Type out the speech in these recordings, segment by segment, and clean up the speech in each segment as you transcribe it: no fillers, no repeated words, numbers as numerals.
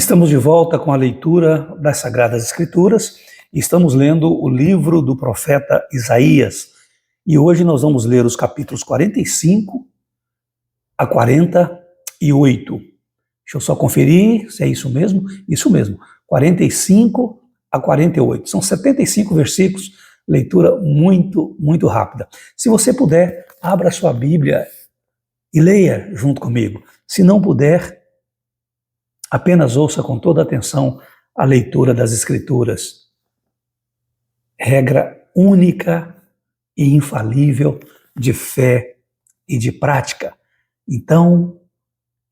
Estamos de volta com a leitura das Sagradas Escrituras e estamos lendo o livro do profeta Isaías. E hoje nós vamos ler os capítulos 45 a 48. Deixa eu só conferir se é isso mesmo. Isso mesmo, 45 a 48. São 75 versículos, leitura muito rápida. Se você puder, abra sua Bíblia e leia junto comigo. Se não puder, apenas ouça com toda atenção a leitura das Escrituras. Regra única e infalível de fé e de prática. Então,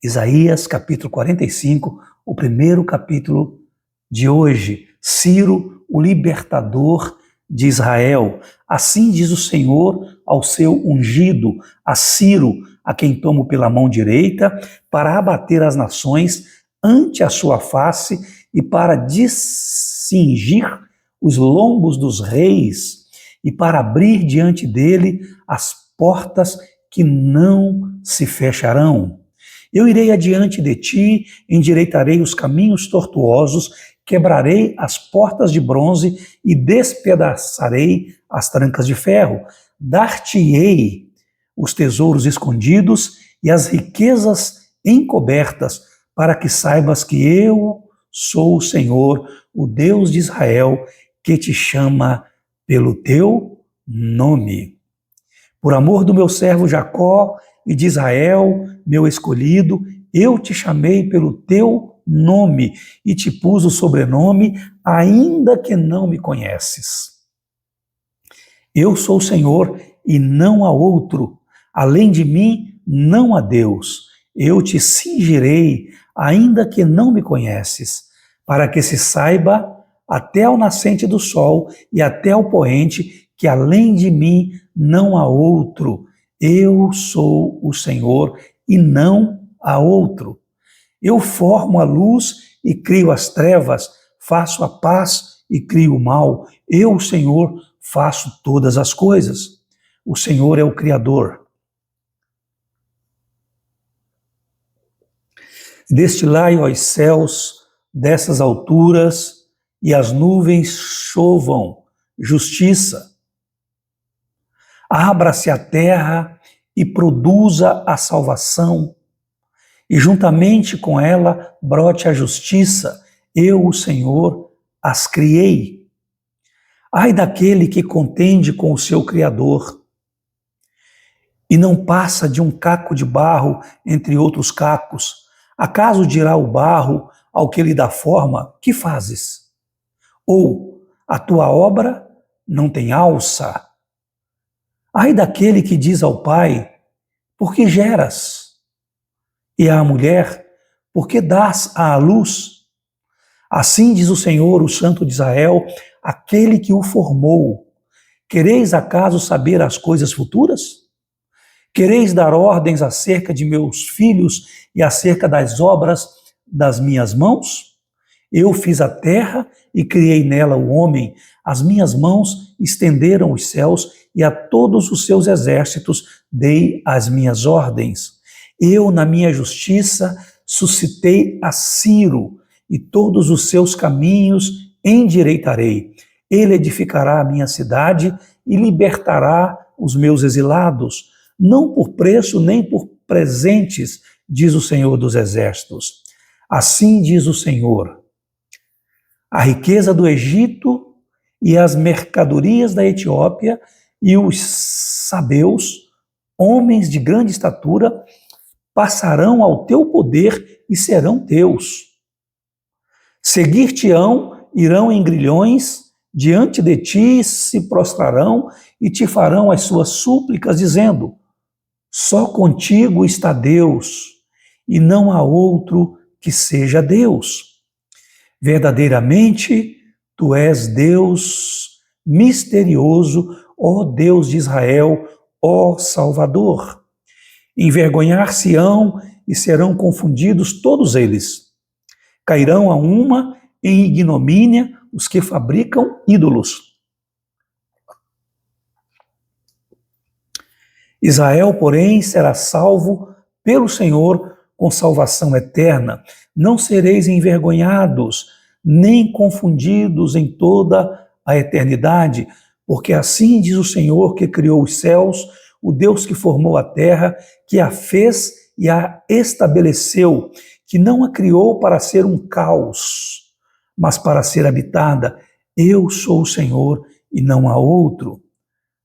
Isaías capítulo 45, o primeiro capítulo de hoje. Ciro, o libertador de Israel. Assim diz o Senhor ao seu ungido, a Ciro, a quem tomo pela mão direita, para abater as nações ante a sua face e para discingir os lombos dos reis e para abrir diante dele as portas que não se fecharão. Eu irei adiante de ti, endireitarei os caminhos tortuosos, quebrarei as portas de bronze e despedaçarei as trancas de ferro. Dar-te-ei os tesouros escondidos e as riquezas encobertas, para que saibas que eu sou o Senhor, o Deus de Israel, que te chama pelo teu nome. Por amor do meu servo Jacó e de Israel, meu escolhido, eu te chamei pelo teu nome e te pus o sobrenome, ainda que não me conheces. Eu sou o Senhor e não há outro. Além de mim, não há Deus. Eu te cingirei, ainda que não me conheces, para que se saiba até ao nascente do sol e até ao poente, que além de mim não há outro. Eu sou o Senhor e não há outro. Eu formo a luz e crio as trevas, faço a paz e crio o mal. Eu, o Senhor, faço todas as coisas. O Senhor é o Criador. Destilai, ó céus, dessas alturas, e as nuvens chovam justiça. Abra-se a terra e produza a salvação, e juntamente com ela brote a justiça. Eu, o Senhor, as criei. Ai daquele que contende com o seu Criador, e não passa de um caco de barro entre outros cacos. Acaso dirá o barro ao que lhe dá forma, que fazes? Ou, a tua obra não tem alça? Ai daquele que diz ao pai, por que geras? E à mulher, por que dás à luz? Assim diz o Senhor, o Santo de Israel, aquele que o formou. Quereis acaso saber as coisas futuras? Quereis dar ordens acerca de meus filhos e acerca das obras das minhas mãos? Eu fiz a terra e criei nela o homem. As minhas mãos estenderam os céus e a todos os seus exércitos dei as minhas ordens. Eu, na minha justiça, suscitei a Ciro e todos os seus caminhos endireitarei. Ele edificará a minha cidade e libertará os meus exilados. Não por preço nem por presentes, diz o Senhor dos Exércitos. Assim diz o Senhor: a riqueza do Egito e as mercadorias da Etiópia e os sabeus, homens de grande estatura, passarão ao teu poder e serão teus. Seguir-te-ão, irão em grilhões, diante de ti se prostrarão e te farão as suas súplicas, dizendo: só contigo está Deus, e não há outro que seja Deus. Verdadeiramente, tu és Deus misterioso, ó Deus de Israel, ó Salvador. Envergonhar-se-ão e serão confundidos todos eles. Cairão a uma em ignomínia os que fabricam ídolos. Israel, porém, será salvo pelo Senhor, com salvação eterna. Não sereis envergonhados, nem confundidos em toda a eternidade, porque assim diz o Senhor que criou os céus, o Deus que formou a terra, que a fez e a estabeleceu, que não a criou para ser um caos, mas para ser habitada. Eu sou o Senhor e não há outro.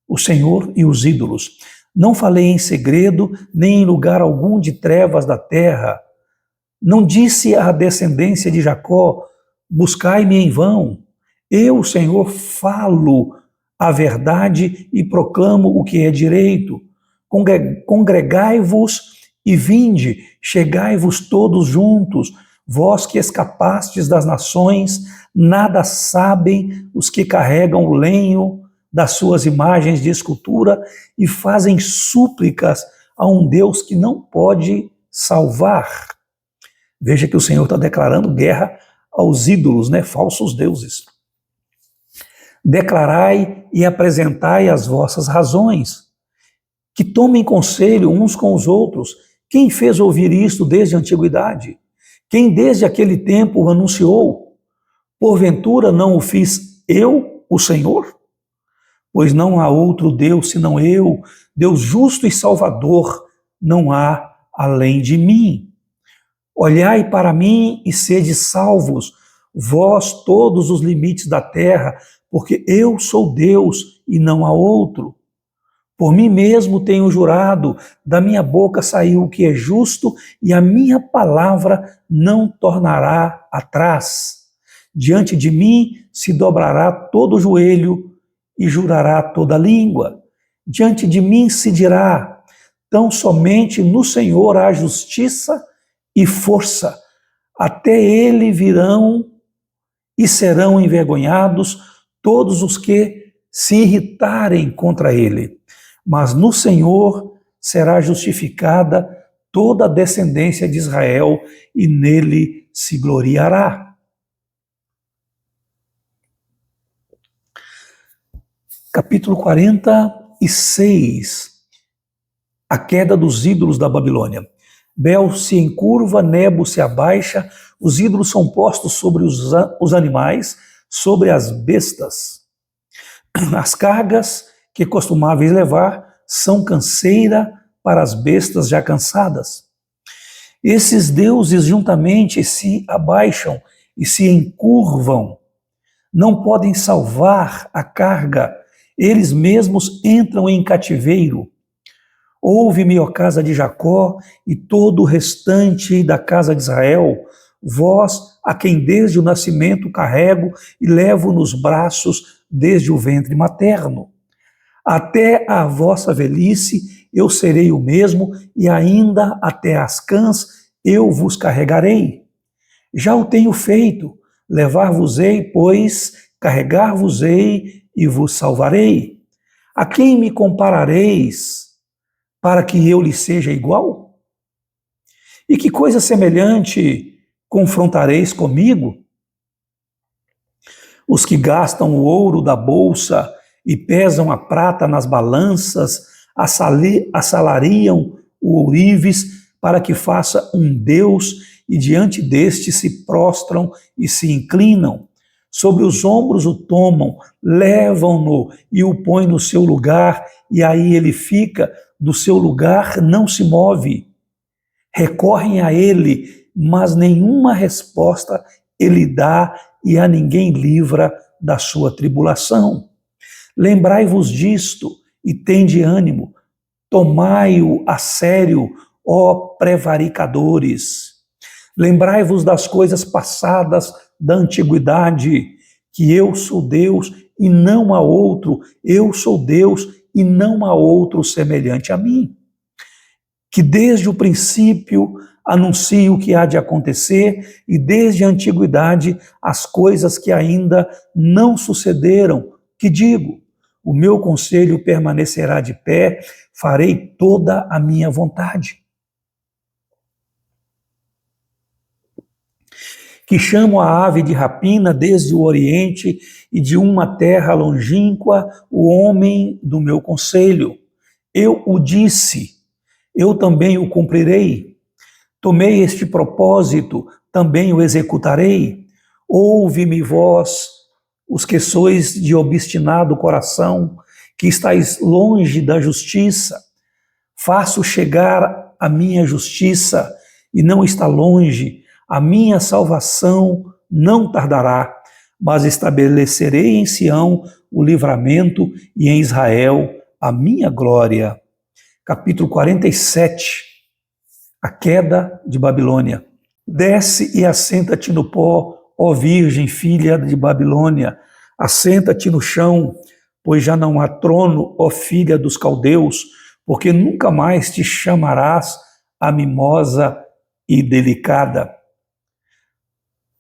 O Senhor e os ídolos. Não falei em segredo, nem em lugar algum de trevas da terra. Não disse à descendência de Jacó, buscai-me em vão. Eu, o Senhor, falo a verdade e proclamo o que é direito. Congregai-vos e vinde, chegai-vos todos juntos, vós que escapastes das nações, nada sabem os que carregam o lenho das suas imagens de escultura e fazem súplicas a um Deus que não pode salvar. Veja que o Senhor está declarando guerra aos ídolos, falsos deuses. Declarai e apresentai as vossas razões, que tomem conselho uns com os outros. Quem fez ouvir isto desde a antiguidade? Quem desde aquele tempo o anunciou? Porventura não o fiz eu, o Senhor? Pois não há outro Deus senão eu, Deus justo e salvador, não há além de mim. Olhai para mim e sede salvos, vós todos os limites da terra, porque eu sou Deus e não há outro. Por mim mesmo tenho jurado, da minha boca saiu o que é justo, e a minha palavra não tornará atrás. Diante de mim se dobrará todo o joelho e jurará toda língua. Diante de mim se dirá, tão somente no Senhor há justiça e força. Até ele virão e serão envergonhados todos os que se irritarem contra ele. Mas no Senhor será justificada toda a descendência de Israel, e nele se gloriará. Capítulo 46. A queda dos ídolos da Babilônia. Bel se encurva, Nebo se abaixa, os ídolos são postos sobre os animais, sobre as bestas. As cargas que costumáveis levar são canseira para as bestas já cansadas. Esses deuses juntamente se abaixam e se encurvam. Não podem salvar a carga, eles mesmos entram em cativeiro. Ouve-me, ó casa de Jacó, e todo o restante da casa de Israel, vós a quem desde o nascimento carrego e levo nos braços desde o ventre materno. Até a vossa velhice eu serei o mesmo, e ainda até as cãs eu vos carregarei. Já o tenho feito, levar-vos-ei, pois carregar-vos-ei e vos salvarei. A quem me comparareis para que eu lhe seja igual? E que coisa semelhante confrontareis comigo? Os que gastam o ouro da bolsa e pesam a prata nas balanças, assalariam o ourives para que faça um Deus, e diante deste se prostram e se inclinam. Sobre os ombros o tomam, levam-no e o põem no seu lugar, e aí ele fica, do seu lugar não se move. Recorrem a ele, mas nenhuma resposta ele dá, e a ninguém livra da sua tribulação. Lembrai-vos disto e tende ânimo, tomai-o a sério, ó prevaricadores. Lembrai-vos das coisas passadas da antiguidade, que eu sou Deus e não há outro, eu sou Deus e não há outro semelhante a mim. Que desde o princípio anuncio o que há de acontecer, e desde a antiguidade as coisas que ainda não sucederam, que digo, o meu conselho permanecerá de pé, farei toda a minha vontade. Que chamo a ave de rapina desde o Oriente, e de uma terra longínqua o homem do meu conselho. Eu o disse, eu também o cumprirei. Tomei este propósito, também o executarei. Ouve-me, vós, os que sois de obstinado coração, que estáis longe da justiça. Faço chegar a minha justiça e não está longe. A minha salvação não tardará, mas estabelecerei em Sião o livramento e em Israel a minha glória. Capítulo 47, a queda de Babilônia. Desce e assenta-te no pó, ó Virgem, filha de Babilônia. Assenta-te no chão, pois já não há trono, ó filha dos caldeus, porque nunca mais te chamarás a mimosa e delicada.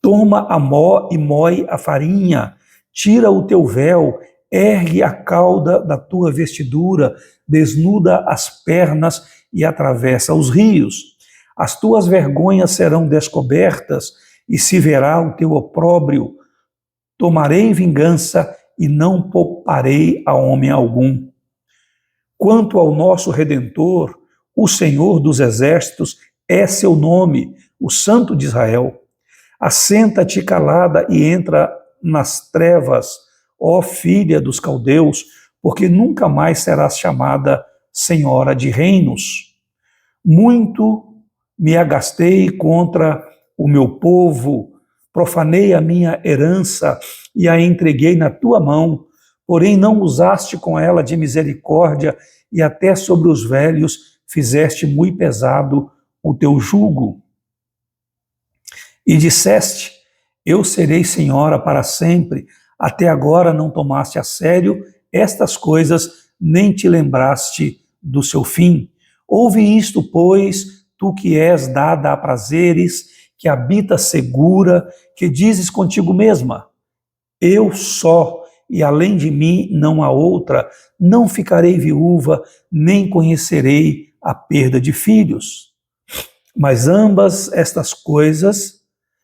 Toma a mó e mói a farinha, tira o teu véu, ergue a cauda da tua vestidura, desnuda as pernas e atravessa os rios. As tuas vergonhas serão descobertas e se verá o teu opróbrio. Tomarei vingança e não pouparei a homem algum. Quanto ao nosso Redentor, o Senhor dos Exércitos é seu nome, o Santo de Israel. Assenta-te calada e entra nas trevas, ó filha dos caldeus, porque nunca mais serás chamada senhora de reinos. Muito me agastei contra o meu povo, profanei a minha herança e a entreguei na tua mão, porém não usaste com ela de misericórdia e até sobre os velhos fizeste muito pesado o teu jugo. E disseste, eu serei senhora para sempre, até agora não tomaste a sério estas coisas, nem te lembraste do seu fim. Ouve isto, pois, tu que és dada a prazeres, que habitas segura, que dizes contigo mesma, eu só, e além de mim não há outra, não ficarei viúva, nem conhecerei a perda de filhos. Mas ambas estas coisas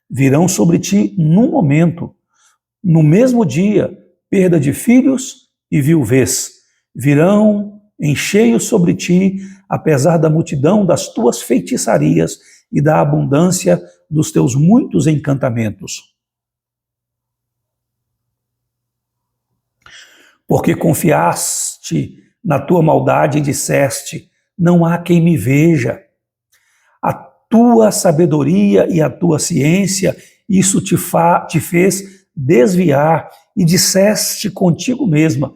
virão sobre ti num momento, no mesmo dia, perda de filhos e viuvez. Virão em cheio sobre ti, apesar da multidão das tuas feitiçarias e da abundância dos teus muitos encantamentos. Porque confiaste na tua maldade e disseste, não há quem me veja. A tua sabedoria e a tua ciência, isso te fez desviar e disseste contigo mesma,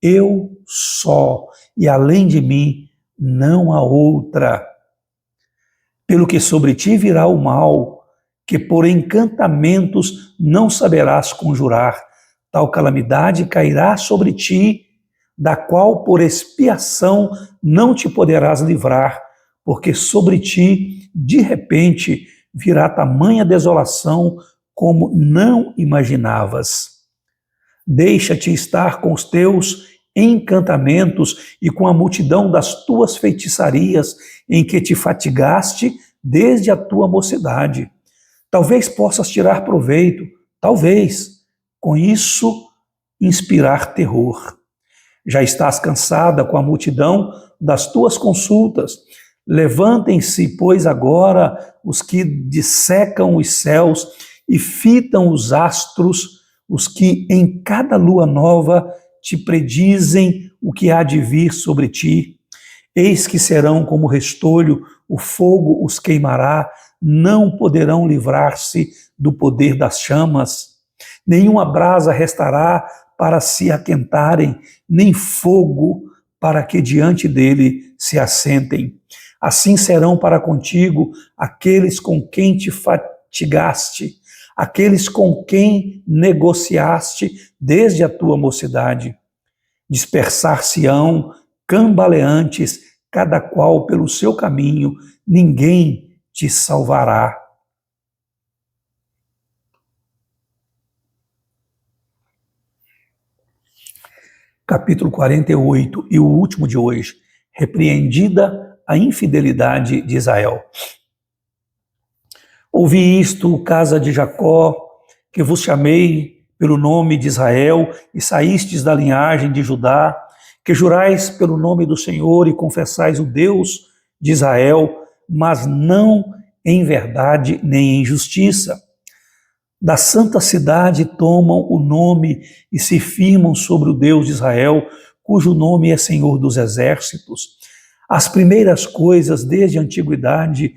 eu só, e além de mim não há outra. Pelo que sobre ti virá o mal, que por encantamentos não saberás conjurar, tal calamidade cairá sobre ti, da qual por expiação não te poderás livrar, porque sobre ti, de repente, virá tamanha desolação como não imaginavas. Deixa-te estar com os teus encantamentos e com a multidão das tuas feitiçarias em que te fatigaste desde a tua mocidade. Talvez possas tirar proveito, talvez, com isso, inspirar terror. Já estás cansada com a multidão das tuas consultas. Levantem-se, pois, agora os que dissecam os céus e fitam os astros, os que em cada lua nova te predizem o que há de vir sobre ti. Eis que serão como restolho, o fogo os queimará, não poderão livrar-se do poder das chamas. Nenhuma brasa restará para se aquentarem, nem fogo para que diante dele se assentem. Assim serão para contigo aqueles com quem te fatigaste, aqueles com quem negociaste desde a tua mocidade. Dispersar-se-ão cambaleantes, cada qual pelo seu caminho, ninguém te salvará. Capítulo 48, e o último de hoje, repreendida a infidelidade de Israel. Ouvi isto, casa de Jacó, que vos chamei pelo nome de Israel e saístes da linhagem de Judá, que jurais pelo nome do Senhor e confessais o Deus de Israel, mas não em verdade nem em justiça. Da santa cidade tomam o nome e se firmam sobre o Deus de Israel, cujo nome é Senhor dos Exércitos. As primeiras coisas desde a antiguidade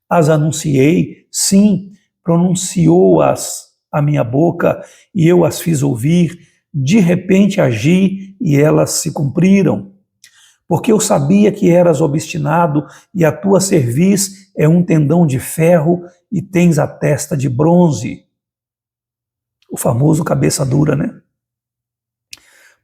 as anunciei, sim, pronunciou-as a minha boca e eu as fiz ouvir. De repente agi e elas se cumpriram. Porque eu sabia que eras obstinado e a tua cerviz é um tendão de ferro e tens a testa de bronze. O famoso cabeça dura, né?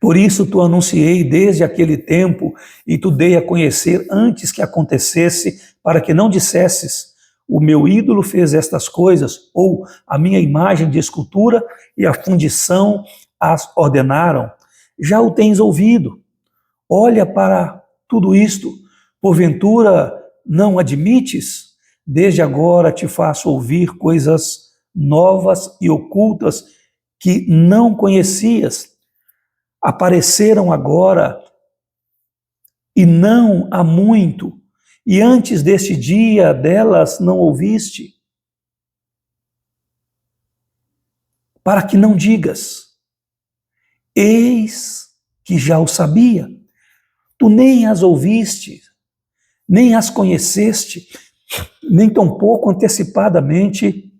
Por isso tu anunciei desde aquele tempo e tu dei a conhecer antes que acontecesse, para que não dissesses, o meu ídolo fez estas coisas, ou a minha imagem de escultura e a fundição as ordenaram. Já o tens ouvido. Olha para tudo isto. Porventura não admites? Desde agora te faço ouvir coisas novas e ocultas que não conhecias. Apareceram agora e não há muito, e antes deste dia delas não ouviste. Para que não digas, eis que já o sabia. Tu nem as ouviste, nem as conheceste, nem tampouco antecipadamente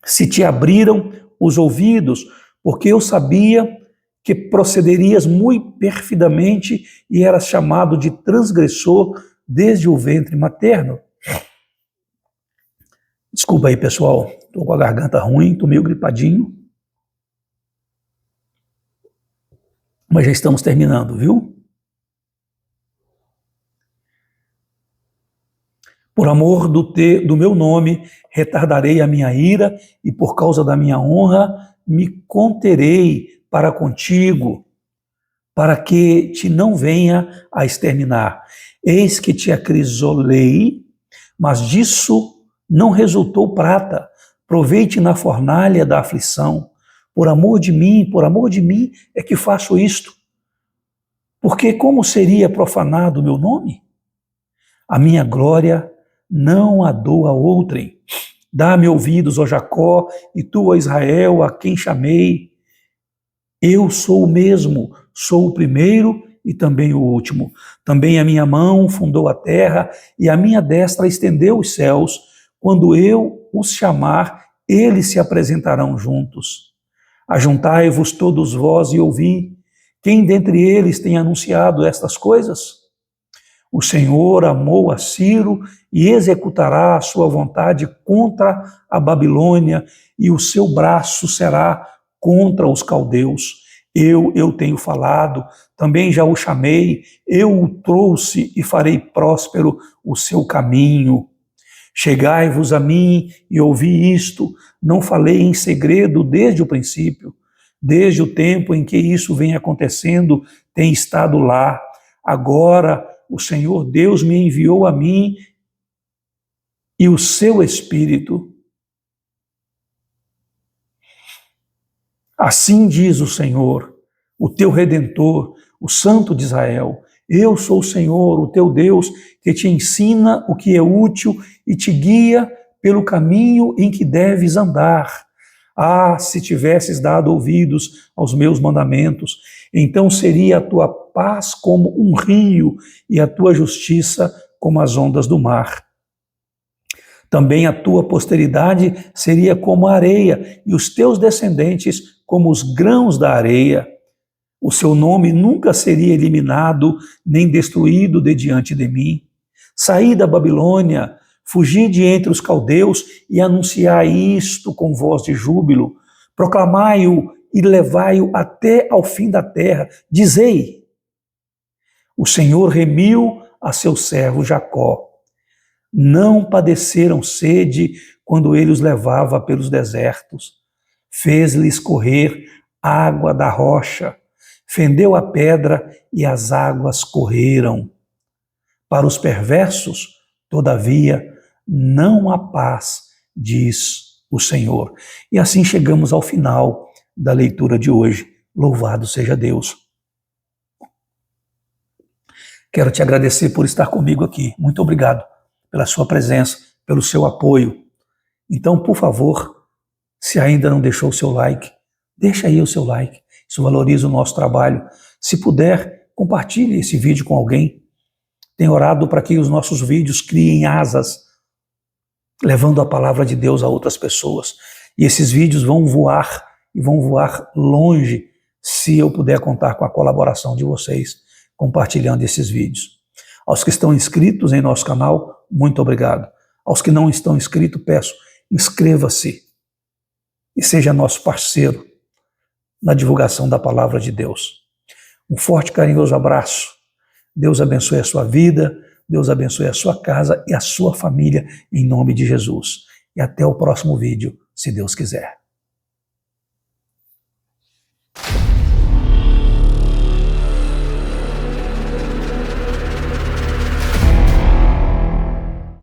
se te abriram os ouvidos, porque eu sabia que procederias muito perfidamente e eras chamado de transgressor desde o ventre materno. Desculpa aí, pessoal, estou com a garganta ruim, estou meio gripadinho, mas já estamos terminando, viu? Por amor do meu nome, retardarei a minha ira e por causa da minha honra me conterei para contigo, para que te não venha a exterminar. Eis que te acrisolei, mas disso não resultou prata. Provei-te na fornalha da aflição. Por amor de mim é que faço isto. Porque como seria profanado o meu nome? A minha glória não a dou a outrem. Dá-me ouvidos, ó Jacó, e tu, ó Israel, a quem chamei. Eu sou o mesmo, sou o primeiro e também o último. Também a minha mão fundou a terra e a minha destra estendeu os céus. Quando eu os chamar, eles se apresentarão juntos. Ajuntai-vos todos vós e ouvi. Quem dentre eles tem anunciado estas coisas? O Senhor amou a Ciro e executará a sua vontade contra a Babilônia, e o seu braço será contra os caldeus. Eu tenho falado, também já o chamei, eu o trouxe e farei próspero o seu caminho. Chegai-vos a mim e ouvi isto, não falei em segredo desde o princípio, desde o tempo em que isso vem acontecendo, tem estado lá. Agora o Senhor Deus me enviou a mim e o seu Espírito. Assim diz o Senhor, o teu Redentor, o Santo de Israel. Eu sou o Senhor, o teu Deus, que te ensina o que é útil e te guia pelo caminho em que deves andar. Ah, se tivesses dado ouvidos aos meus mandamentos, então seria a tua paz como um rio e a tua justiça como as ondas do mar. Também a tua posteridade seria como a areia e os teus descendentes como os grãos da areia. O seu nome nunca seria eliminado nem destruído de diante de mim. Saí da Babilônia, fugi de entre os caldeus e anunciai isto com voz de júbilo. Proclamai-o e levai-o até ao fim da terra. Dizei, o Senhor remiu a seu servo Jacó. Não padeceram sede quando ele os levava pelos desertos. Fez-lhes correr água da rocha. Fendeu a pedra e as águas correram. Para os perversos, todavia, não há paz, diz o Senhor. E assim chegamos ao final da leitura de hoje. Louvado seja Deus. Quero te agradecer por estar comigo aqui. Muito obrigado pela sua presença, pelo seu apoio. Então, por favor, se ainda não deixou o seu like, deixa aí o seu like. Isso valoriza o nosso trabalho. Se puder, compartilhe esse vídeo com alguém. Tenho orado para que os nossos vídeos criem asas, levando a palavra de Deus a outras pessoas. E esses vídeos vão voar, e vão voar longe, se eu puder contar com a colaboração de vocês, compartilhando esses vídeos. Aos que estão inscritos em nosso canal, muito obrigado. Aos que não estão inscritos, peço, inscreva-se e seja nosso parceiro na divulgação da palavra de Deus. Um forte, carinhoso abraço. Deus abençoe a sua vida, Deus abençoe a sua casa e a sua família, em nome de Jesus. E até o próximo vídeo, se Deus quiser.